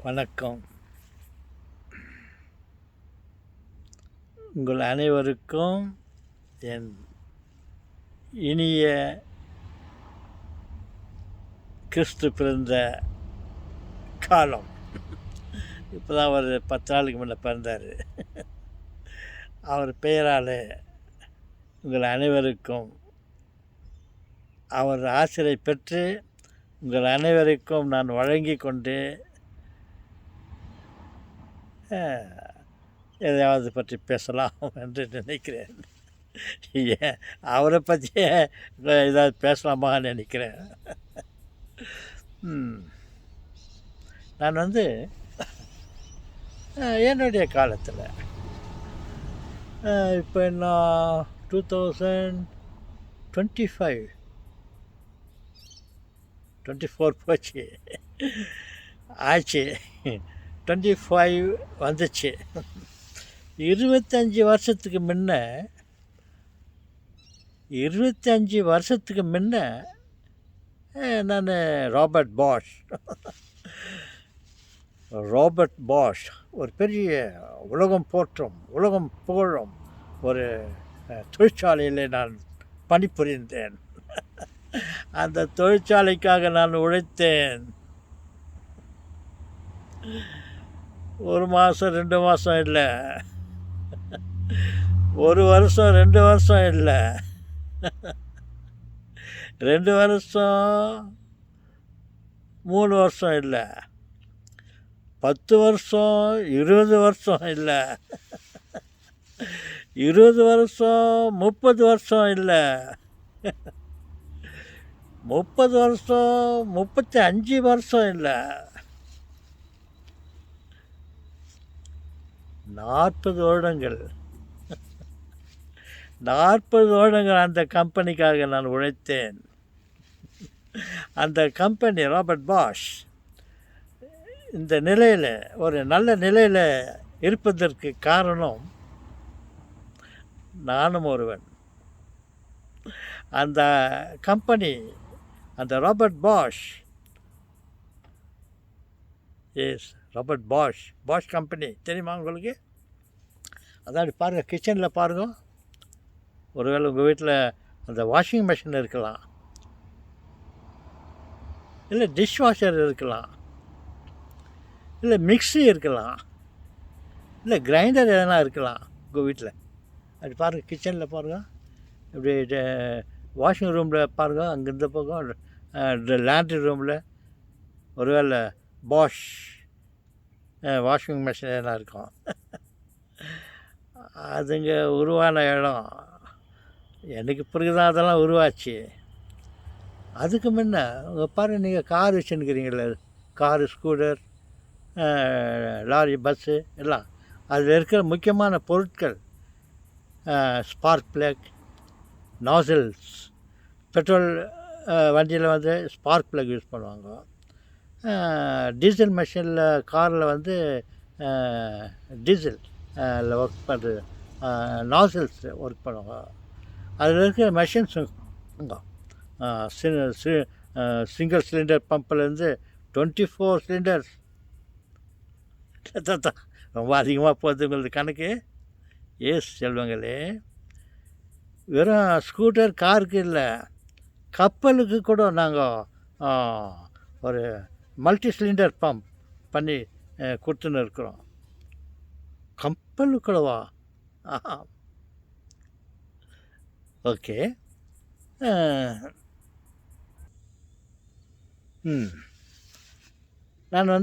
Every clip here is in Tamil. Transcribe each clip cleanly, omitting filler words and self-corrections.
வணக்கம். உங்கள் அனைவருக்கும் என் இனிய கிறிஸ்து பிறந்த காலம். இப்போ தான் ஒரு 10 நாளுக்கு முன்னே பிறந்தார். அவர் பெயரால் உங்கள் அனைவருக்கும் அவர் ஆசிரியை பெற்று உங்கள் அனைவருக்கும் நான் வழங்கி கொண்டு எதையாவது பற்றி பேசலாம் என்று நினைக்கிறேன். ஏன் அவரை பற்றியே ஏதாவது பேசலாமான்னு நினைக்கிறேன். நான் என்னுடைய காலத்தில் இப்போ நான் 2024 போச்சு ஆச்சு, 25 வந்துச்சு. 25 வருஷத்துக்கு முன்ன நான் ராபர்ட் பாஷ் ஒரு பெரிய உலகம் புகழும் ஒரு தொழிற்சாலையில் நான் பணிபுரிந்தேன். அந்த தொழிற்சாலைக்காக நான் உழைத்தேன். 1 மாதம் 2 மாதம் இல்லை, 1 வருஷம் 2 வருஷம் இல்லை, 2 வருஷம் 3 வருஷம் இல்லை, 10 வருஷம் 20 வருஷம் இல்லை, 20 வருஷம் 30 வருஷம் இல்லை, 30 வருஷம் 35 வருஷம் இல்லை, 40 வருடங்கள் 40 வருடங்கள் அந்த கம்பெனிக்காக நான் உழைத்தேன். அந்த கம்பெனி ராபர்ட் பாஷ் இந்த நிலையில், ஒரு நல்ல நிலையில் இருப்பதற்கு காரணம் நானும் ஒருவன். அந்த கம்பெனி, அந்த ராபர்ட் பாஷ் பாஷ் கம்பெனி தெரியுமா உங்களுக்கு? அதாவது பாருங்கள், கிச்சனில் பாருங்கள். ஒருவேளை உங்கள் வீட்டில் அந்த வாஷிங் மிஷின் இருக்கலாம், இல்லை டிஷ் வாஷர் இருக்கலாம், இல்லை மிக்ஸி இருக்கலாம், இல்லை கிரைண்டர் எதனா இருக்கலாம் உங்கள் வீட்டில். அப்படி பாருங்கள், கிச்சனில் பாருங்கள், இப்படி வாஷிங் ரூமில் பாருங்கள், அங்கே இந்த பக்கம் லாண்ட்ரி ரூமில் ஒருவேளை பாஷ் வாஷிங் மிஷின் எதனா இருக்கும். அதுங்க உருவான இடம் எனக்கு பிறகு தான் அதெல்லாம் உருவாச்சு. அதுக்கு முன்ன பாருங்கள், நீங்கள் கார் வச்சுன்னுக்கிறீங்களே, காரு, ஸ்கூட்டர், லாரி, பஸ்ஸு எல்லாம், அதில் இருக்கிற முக்கியமான பொருட்கள் ஸ்பார்க் பிளக், நாசில்ஸ். பெட்ரோல் வண்டியில் ஸ்பார்க் பிளக் யூஸ் பண்ணுவாங்க. டீசல் மிஷினில் காரில் டீசல் ஒர்க் பண்ணுறது நாசில்ஸ் ஒர்க் பண்ணுவாங்க. அதில் இருக்கிற மெஷின்ஸ் சிங்கிள் சிலிண்டர் பம்பிலேருந்து 24 சிலிண்டர்ஸ். ரொம்ப அதிகமாக போகுது உங்களுக்கு கணக்கு. செல்வங்களே, வெறும் ஸ்கூட்டர் காருக்கு இல்லை, கப்பலுக்கு கூட நாங்கள் ஒரு மல்டி சிலிண்டர் பம்ப் பண்ணி கொடுத்துன்னு இருக்கிறோம். கப்பலுக்கு கூடவா? ஓகே. நான்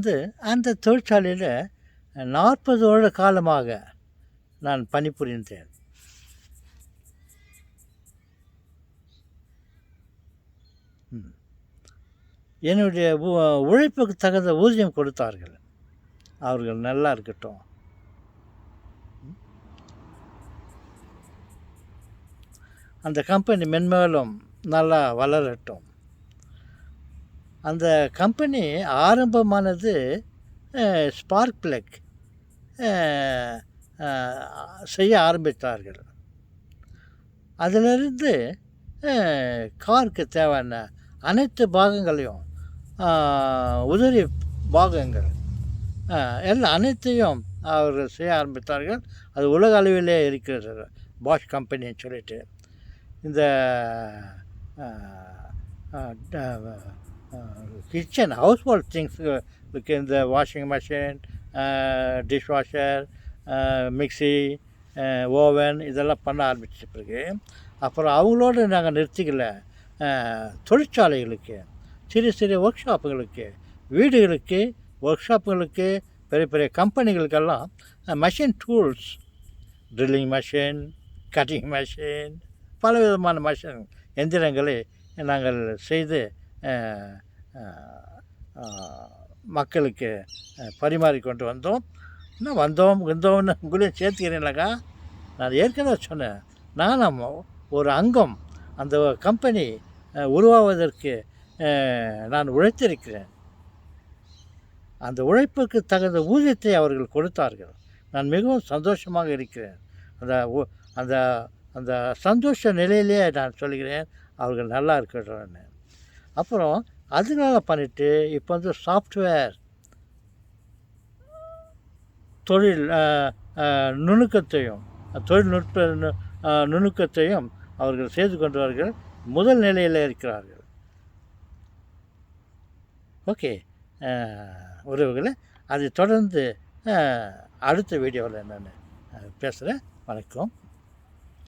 அந்த தொழிற்சாலையில் 40 வருட காலமாக நான் பணிபுரிந்தேன். என்னுடைய உழைப்புக்கு தகுந்த ஊதியம் கொடுத்தார்கள். அவர்கள் நல்லா இருக்கட்டும். அந்த கம்பெனி மென்மேலும் நல்லா வளரட்டும். அந்த கம்பெனி ஆரம்பமானது ஸ்பார்க் பிளக் செய்ய ஆரம்பித்தார்கள். அதிலிருந்து காருக்கு தேவையான அனைத்து பாகங்களையும் உதிரி பாகங்கள் எல்லாம் அனைத்தையும் அவர்கள் செய்ய ஆரம்பித்தார்கள். அது உலக அளவிலே இருக்கிறது, பாஷ் கம்பெனின்னு சொல்லிட்டு. இந்த கிச்சன் ஹவுஸ் ஹோல்ட் திங்ஸுக்கு இந்த washing machine, dishwasher, mixie, oven இதெல்லாம் பண்ண ஆரம்பித்த பிறகு அப்புறம் அவங்களோடு நாங்கள் நிறுத்திக்கல. தொழிற்சாலைகளுக்கு, சிறிய சிறிய ஒர்க் ஷாப்புகளுக்கு, வீடுகளுக்கு, ஒர்க் ஷாப்புகளுக்கு, பெரிய பெரிய கம்பெனிகளுக்கெல்லாம் machine tools, drilling machine, cutting machine, பல விதமான மிஷின் எந்திரங்களை நாங்கள் செய்து மக்களுக்கு பரிமாறிக்கொண்டு வந்தோம். இன்னும் வந்தோம்னு உங்களையும் சேர்த்துக்கிறீங்களாக்கா. நான் ஏற்கனவே சொன்னேன், நான் ஒரு அங்கம் அந்த கம்பெனி உருவாவதற்கு நான் உழைத்திருக்கிறேன். அந்த உழைப்புக்கு தகுந்த ஊதியத்தை அவர்கள் கொடுத்தார்கள். நான் மிகவும் சந்தோஷமாக இருக்கிறேன். அந்த அந்த அந்த சந்தோஷ நிலையிலே நான் சொல்கிறேன், அவர்கள் நல்லா இருக்கட்டும்னு. அப்புறம் அதனால பண்ணிவிட்டு இப்போ வந்து சாஃப்ட்வேர் தொழில் நுணுக்கத்தையும், தொழில்நுட்ப நுணுக்கத்தையும் அவர்கள் செய்து கொண்டவர்கள் முதல் நிலையில் இருக்கிறார்கள். ஓகே உறவுகளை, அதை தொடர்ந்து அடுத்த வீடியோவில் நான் பேசுகிறேன். வணக்கம்.